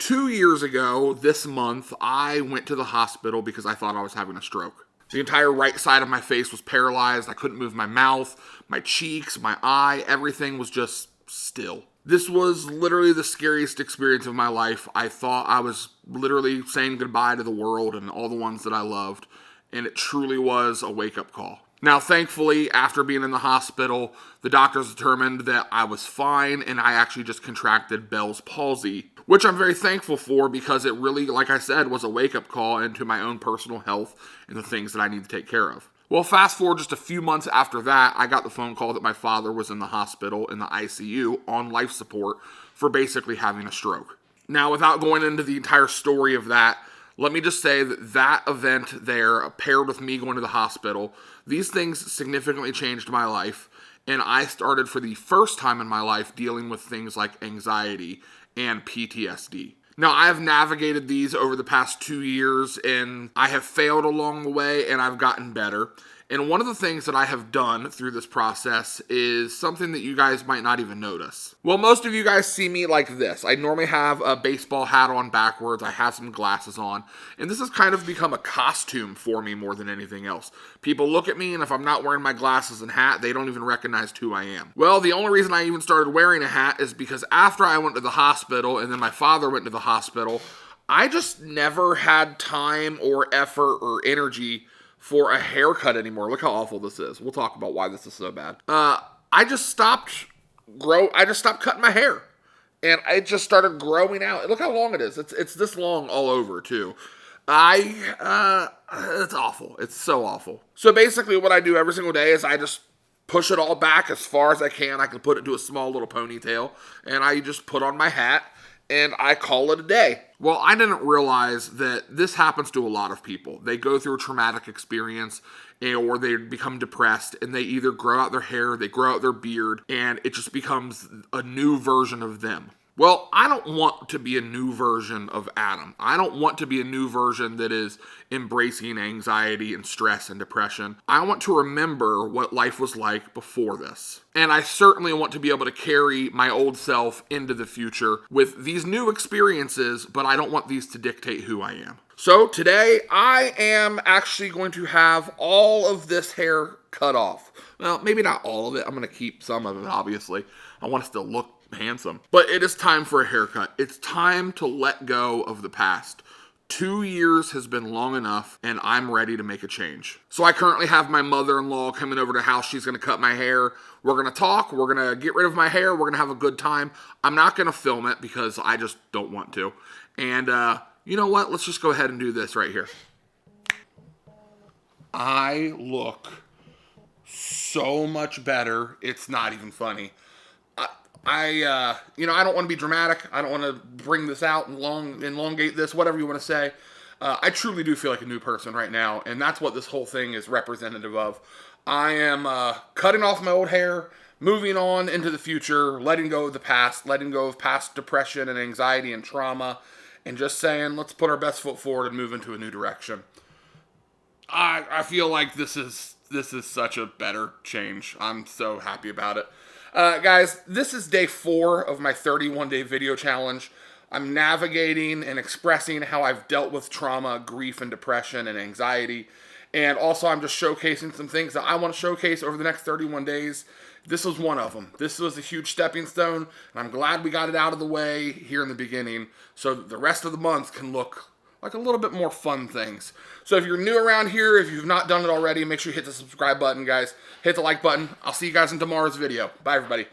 2 years ago this month, I went to the hospital because I thought I was having a stroke. The entire right side of my face was paralyzed. I couldn't move my mouth, my cheeks, my eye. Everything was just still. This was literally the scariest experience of my life. I thought I was literally saying goodbye to the world and all the ones that I loved, and it truly was a wake-up call. Now, thankfully, after being in the hospital, the doctors determined that I was fine and I actually just contracted Bell's palsy, which I'm very thankful for because it really, like I said, was a wake-up call into my own personal health and the things that I need to take care of. Well, fast forward just a few months after that, I got the phone call that my father was in the hospital in the ICU on life support for basically having a stroke. Now, without going into the entire story of that, let me just say that that event there, paired with me going to the hospital, these things significantly changed my life, and I started for the first time in my life dealing with things like anxiety and PTSD. Now, I have navigated these over the past 2 years, and I have failed along the way, and I've gotten better. And one of the things that I have done through this process is something that you guys might not even notice. Well, most of you guys see me like this. I normally have a baseball hat on backwards. I have some glasses on. And this has kind of become a costume for me more than anything else. People look at me, and if I'm not wearing my glasses and hat, they don't even recognize who I am. Well, the only reason I even started wearing a hat is because after I went to the hospital, and then my father went to the hospital, I just never had time or effort or energy for a haircut anymore. Look how awful this is. We'll talk about why this is so bad. I just stopped cutting my hair. And it just started growing out. Look how long it is. It's this long all over too. It's awful. It's so awful. So basically what I do every single day is I just push it all back as far as I can. I can put it to a small little ponytail. And I just put on my hat and I call it a day. Well, I didn't realize that this happens to a lot of people. They go through a traumatic experience or they become depressed and they either grow out their hair, they grow out their beard, and it just becomes a new version of them. Well, I don't want to be a new version of Adam. I don't want to be a new version that is embracing anxiety and stress and depression. I want to remember what life was like before this. And I certainly want to be able to carry my old self into the future with these new experiences, but I don't want these to dictate who I am. So today, I am actually going to have all of this hair cut off. Well, maybe not all of it. I'm going to keep some of it, obviously. I want to still look handsome. But it is time for a haircut. It's time to let go of the past. 2 years has been long enough, and I'm ready to make a change. So I currently have my mother-in-law coming over to the house. She's going to cut my hair. We're going to talk. We're going to get rid of my hair. We're going to have a good time. I'm not going to film it because I just don't want to. And you know what? Let's just go ahead and do this right here. I look so much better. It's not even funny. I don't want to be dramatic. I don't want to bring this out and elongate this, whatever you want to say. I truly do feel like a new person right now, and that's what this whole thing is representative of. I am cutting off my old hair, moving on into the future, letting go of the past, letting go of past depression and anxiety and trauma, and just saying, let's put our best foot forward and move into a new direction. I feel like this is such a better change. I'm so happy about it. Guys, this is day 4 of my 31-day video challenge. I'm navigating and expressing how I've dealt with trauma, grief, and depression and anxiety. And also, I'm just showcasing some things that I want to showcase over the next 31 days. This was one of them. This was a huge stepping stone, and I'm glad we got it out of the way here in the beginning so that the rest of the month can look like a little bit more fun things. So if you're new around here, if you've not done it already, make sure you hit the subscribe button, guys. Hit the like button. I'll see you guys in tomorrow's video. Bye, everybody.